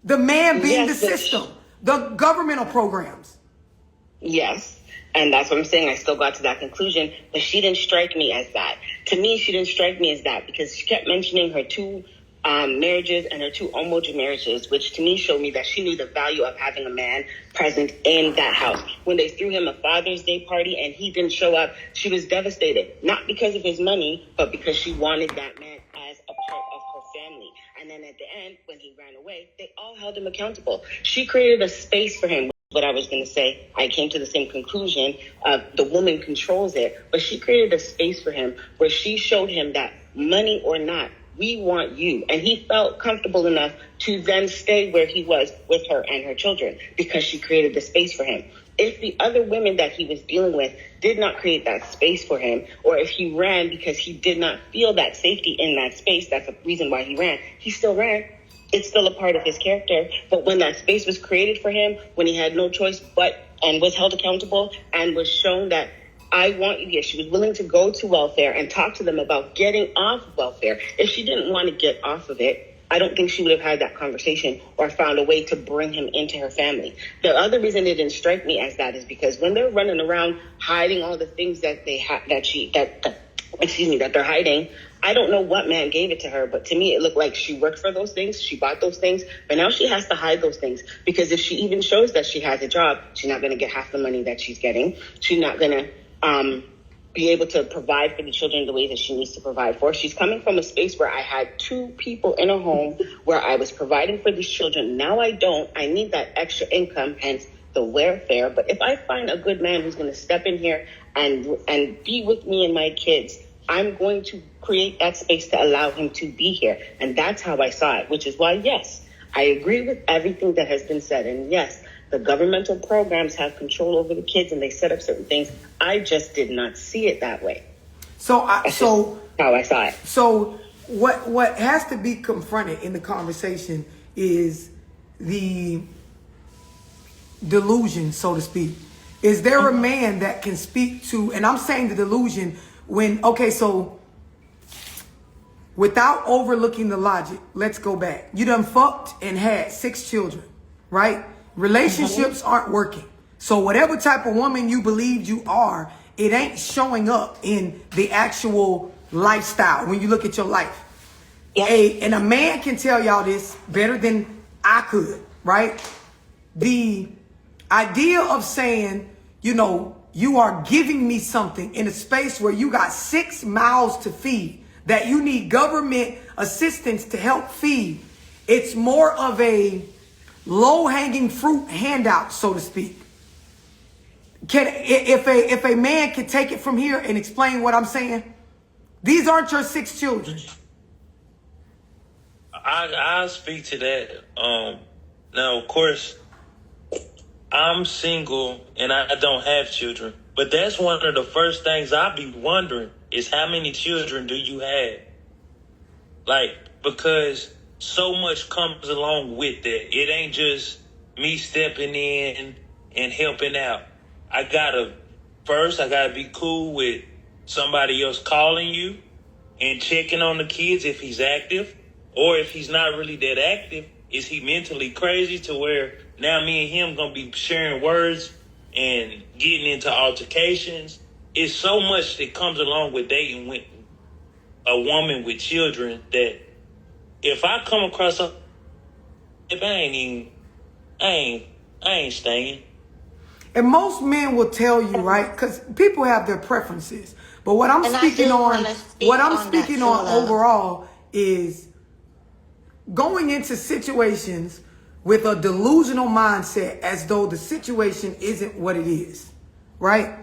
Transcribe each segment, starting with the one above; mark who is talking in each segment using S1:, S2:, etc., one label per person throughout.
S1: The man being
S2: Yes,
S1: the system, the governmental programs.
S2: Yes. And that's what I'm saying. I still got to that conclusion, but she didn't strike me as that. To me, she didn't strike me as that because she kept mentioning her two marriages and her two emoji marriages, which to me showed me that she knew the value of having a man present in that house. When they threw him a Father's Day party and he didn't show up, she was devastated, not because of his money, but because she wanted that man as a part of her family. And then at the end, when he ran away, they all held him accountable. She created a space for him. What I was going to say, I came to the same conclusion of the woman controls it, but she created a space for him where she showed him that money or not, we want you. And he felt comfortable enough to then stay where he was with her and her children because she created the space for him. If the other women that he was dealing with did not create that space for him, or if he ran because he did not feel that safety in that space, that's the reason why he ran, he still ran. It's still a part of his character. But when that space was created for him, when he had no choice and was held accountable and was shown that I want you here, she was willing to go to welfare and talk to them about getting off welfare. If she didn't want to get off of it, I don't think she would have had that conversation or found a way to bring him into her family. The other reason it didn't strike me as that is because when they're running around hiding all the things that they that they're hiding, I don't know what man gave it to her, but to me, it looked like she worked for those things. She bought those things, but now she has to hide those things because if she even shows that she has a job, she's not going to get half the money that she's getting. She's not going to be able to provide for the children the way that she needs to provide for. She's coming from a space where I had two people in a home where I was providing for these children. Now I don't. I need that extra income, hence the welfare. But if I find a good man who's going to step in here and be with me and my kids, I'm going to create that space to allow him to be here. And that's how I saw it, which is why, yes, I agree with everything that has been said. And yes, the governmental programs have control over the kids and they set up certain things. I just did not see it that way.
S1: So
S2: how I saw it.
S1: So what has to be confronted in the conversation is the delusion, so to speak. Is there a man that can speak to, and I'm saying the delusion when, okay, so without overlooking the logic, let's go back. You done fucked and had 6 children, right? Relationships aren't working. So whatever type of woman you believed you are, it ain't showing up in the actual lifestyle when you look at your life. And a man can tell y'all this better than I could, right? The idea of saying, you know, you are giving me something in a space where you got 6 mouths to feed that you need government assistance to help feed. It's more of a low-hanging fruit handout, so to speak. If a man can take it from here and explain what I'm saying, these aren't your 6 children.
S3: I'll speak to that. Now, of course, I'm single and I don't have children, but that's one of the first things I'll be wondering is how many children do you have? Like, because so much comes along with that. It ain't just me stepping in and helping out. I gotta be cool with somebody else calling you and checking on the kids if he's active, or if he's not really that active, is he mentally crazy to where now me and him gonna be sharing words and getting into altercations? It's so much that comes along with dating with a woman with children that if I come across I ain't staying.
S1: And most men will tell you, right? Because people have their preferences. But what I'm speaking on overall is going into situations with a delusional mindset as though the situation isn't what it is, right?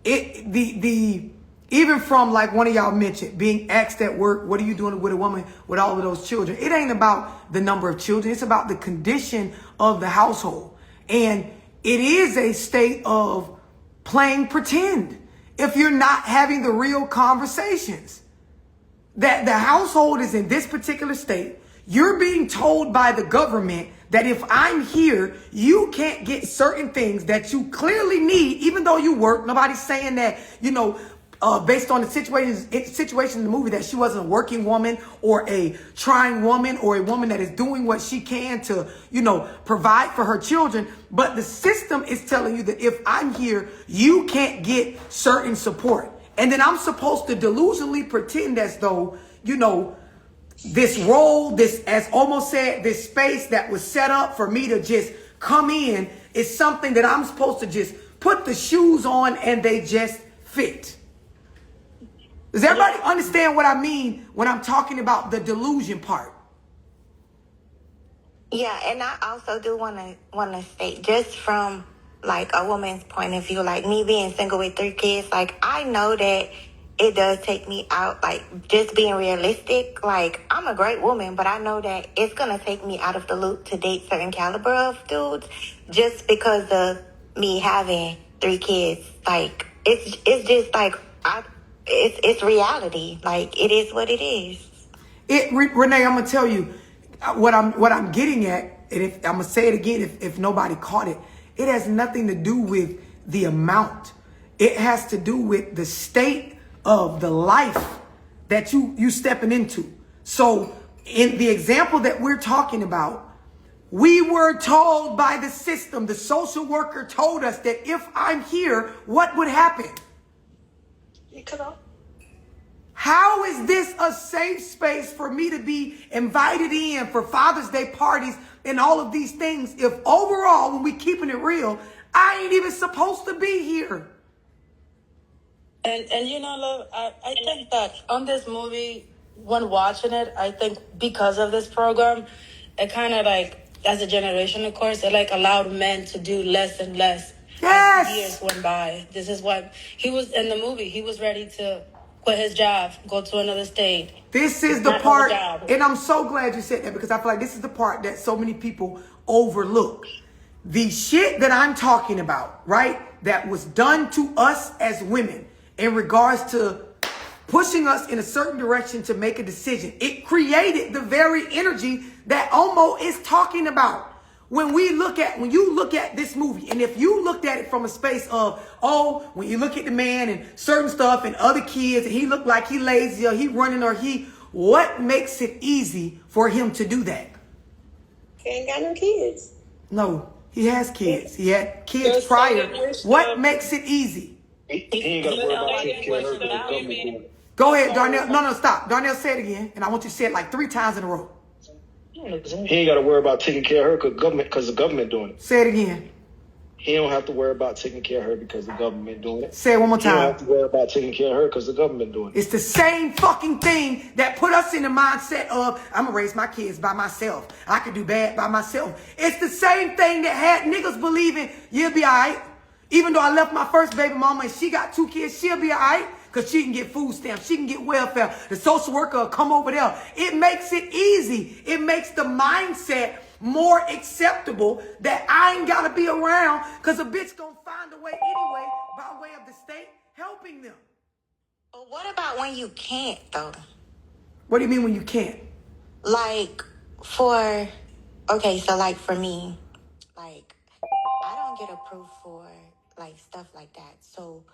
S1: Even from like one of y'all mentioned, being asked at work, what are you doing with a woman with all of those children? It ain't about the number of children. It's about the condition of the household. And it is a state of playing pretend if you're not having the real conversations. That the household is in this particular state. You're being told by the government that if I'm here, you can't get certain things that you clearly need, even though you work. Nobody's saying that, you know, based on the situation in the movie, that she wasn't a working woman or a trying woman or a woman that is doing what she can to, provide for her children. But the system is telling you that if I'm here, you can't get certain support. And then I'm supposed to delusionally pretend as though, this role, this, as almost said, this space that was set up for me to just come in is something that I'm supposed to just put the shoes on and they just fit. Does everybody understand what I mean when I'm talking about the delusion part?
S4: Yeah, and I also do want to state, just from like a woman's point of view, like me being single with 3 kids, like I know that it does take me out, like just being realistic. Like I'm a great woman, but I know that it's gonna take me out of the loop to date certain caliber of dudes, just because of me having 3 kids. Like it's just like it's reality. Like it is what it is.
S1: Renee, I'm gonna tell you what I'm getting at, and if I'm gonna say it again, if nobody caught it, it has nothing to do with the amount. It has to do with the state of the life that you stepping into. So in the example that we're talking about, we were told by the system, the social worker told us that if I'm here, what would happen?
S4: You could have.
S1: How is this a safe space for me to be invited in for Father's Day parties and all of these things if overall, when we keeping it real, I ain't even supposed to be here?
S5: And love, I think that on this movie, when watching it, I think because of this program, it kind of like, as a generation, of course, it like allowed men to do less and less.
S1: Yes.
S5: As years went by. This is what he was in the movie. He was ready to quit his job, go to another state.
S1: This is the part, and I'm so glad you said that, because I feel like this is the part that so many people overlook. The shit that I'm talking about, right, that was done to us as women in regards to pushing us in a certain direction to make a decision. It created the very energy that Omo is talking about. When you look at this movie, and if you looked at it from a space of, when you look at the man and certain stuff and other kids, and he looked like he lazy or he running or what makes it easy for him to do that?
S4: He ain't got no kids.
S1: No, he has kids. He had kids prior. What makes it easy?
S6: He ain't got to worry about taking care of her because the government doing it.
S1: Go ahead, Darnell. No, stop. Darnell, say it again, and I want you to say it like 3 times in a row.
S6: He ain't got to worry about taking care of her because the government doing it.
S1: Say it again.
S6: He don't have to worry about taking care of her because the government doing it.
S1: Say it one more
S6: He don't
S1: time.
S6: have to worry about taking care of her because the government doing it.
S1: It's the same fucking thing that put us in the mindset of, I'm going to raise my kids by myself. I can do bad by myself. It's the same thing that had niggas believing you'll be all right. Even though I left my first baby mama and she got 2 kids, she'll be all right. Because she can get food stamps. She can get welfare. The social worker will come over there. It makes it easy. It makes the mindset more acceptable that I ain't got to be around because a bitch going to find a way anyway by way of the state helping them.
S4: But what about when you can't, though?
S1: What do you mean when you can't?
S4: Like, so like for me, like, I don't get approved for, like, stuff like that. So,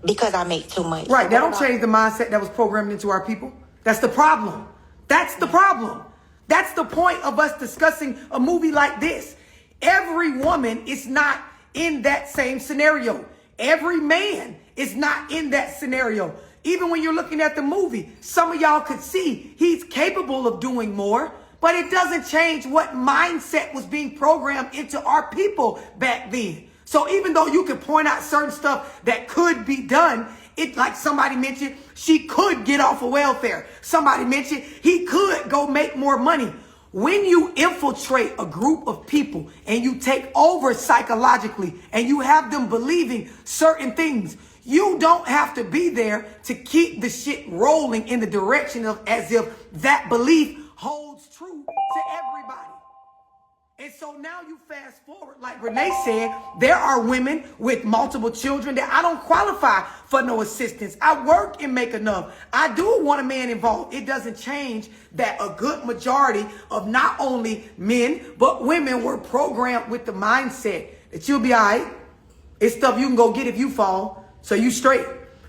S4: because I make too much.
S1: Right, that don't change the mindset that was programmed into our people. That's the problem. That's the problem. That's the point of us discussing a movie like this. Every woman is not in that same scenario. Every man is not in that scenario. Even when you're looking at the movie, some of y'all could see he's capable of doing more, but it doesn't change what mindset was being programmed into our people back then. So even though you can point out certain stuff that could be done, it, like somebody mentioned, she could get off of welfare. Somebody mentioned he could go make more money. When you infiltrate a group of people and you take over psychologically and you have them believing certain things, you don't have to be there to keep the shit rolling in the direction of as if that belief holds true to everybody. And so now you fast forward, like Renee said, there are women with multiple children that I don't qualify for no assistance. I work and make enough. I do want a man involved. It doesn't change that a good majority of not only men, but women were programmed with the mindset that you'll be all right. It's stuff you can go get if you fall. So you straight.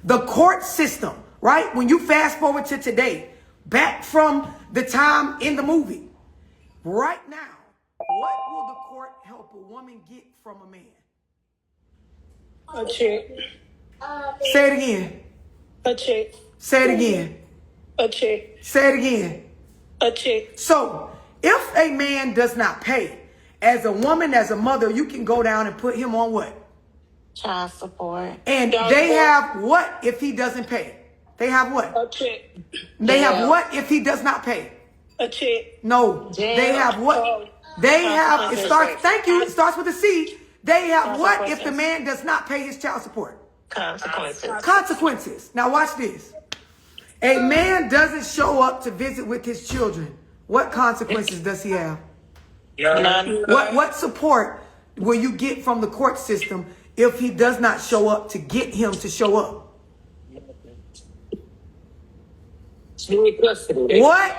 S1: The court system, right? When you fast forward to today, back from the time in the movie, right now, what will the court help a woman get from a man?
S5: A check.
S1: Say it again.
S5: A check.
S1: Say it again.
S5: A check.
S1: Say it again.
S5: A check.
S1: So, if a man does not pay, as a woman, as a mother, you can go down and put him on what?
S4: Child support.
S1: And they have what if he doesn't pay? They have what?
S5: A check.
S1: They have what if he does not pay?
S5: A check.
S1: No. They have what? They have, it starts, thank you, it starts with a C. They have what if the man does not pay his child support?
S4: Consequences.
S1: Consequences. Now watch this. A man doesn't show up to visit with his children. What consequences does he have?
S4: None.
S1: What support will you get from the court system if he does not show up to get him to show up? What?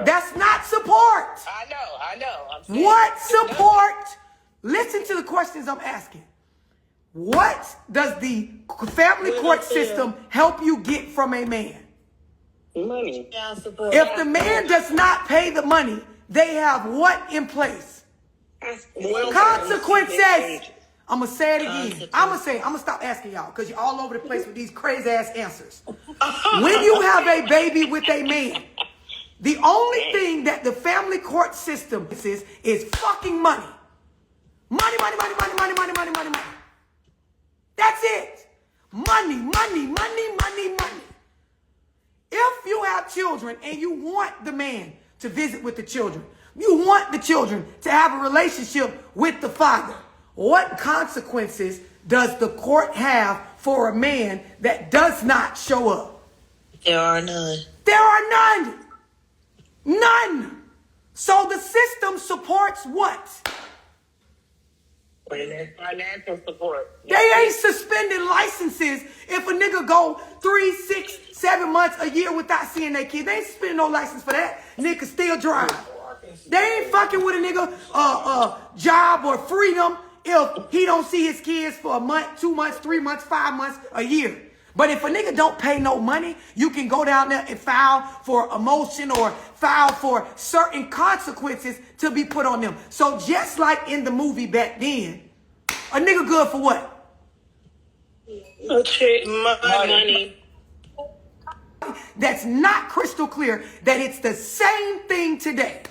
S1: That's not support.
S7: I know.
S1: What support? Listen to the questions I'm asking. What does the family court system help you get from a man?
S2: Money.
S1: If the man does not pay the money, they have what in place? Consequences. I'm going to say it again. I'm going to stop asking y'all because you're all over the place with these crazy ass answers. When you have a baby with a man, the only thing that the family court system is fucking money. Money. That's it. Money. If you have children and you want the man to visit with the children, you want the children to have a relationship with the father, what consequences does the court have for a man that does not show up?
S7: There are none.
S1: There are none. None. So the system supports what?
S7: Financial support.
S1: They ain't suspending licenses if a nigga go 3, 6, 7 months, a year without seeing their kids. They ain't suspending no license for that. Nigga still drive. They ain't fucking with a nigga job or freedom if he don't see his kids for a month, 2 months, 3 months, 5 months, a year. But if a nigga don't pay no money, you can go down there and file for a motion or file for certain consequences to be put on them. So just like in the movie back then, a nigga good for what?
S5: A check. Money.
S1: That's not crystal clear that it's the same thing today.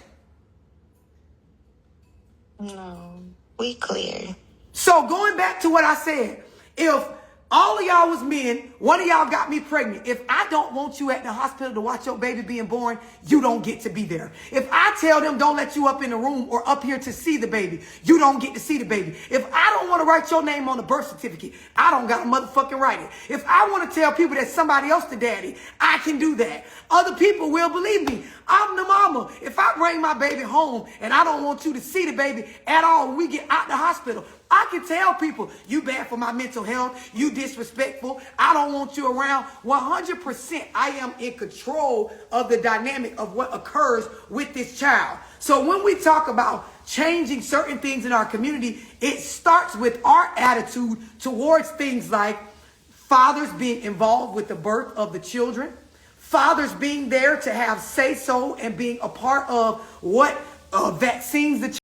S4: No, we clear.
S1: So going back to what I said, if all of y'all was men, one of y'all got me pregnant. If I don't want you at the hospital to watch your baby being born, you don't get to be there. If I tell them don't let you up in the room or up here to see the baby, you don't get to see the baby. If I don't want to write your name on the birth certificate, I don't got to motherfucking write it. If I want to tell people that somebody else the daddy, I can do that. Other people will believe me. I'm the mama. If I bring my baby home and I don't want you to see the baby at all when we get out the hospital, I can tell people, you bad for my mental health, you disrespectful, I don't want you around. 100% I am in control of the dynamic of what occurs with this child. So when we talk about changing certain things in our community, it starts with our attitude towards things like fathers being involved with the birth of the children, fathers being there to have say-so and being a part of what vaccines the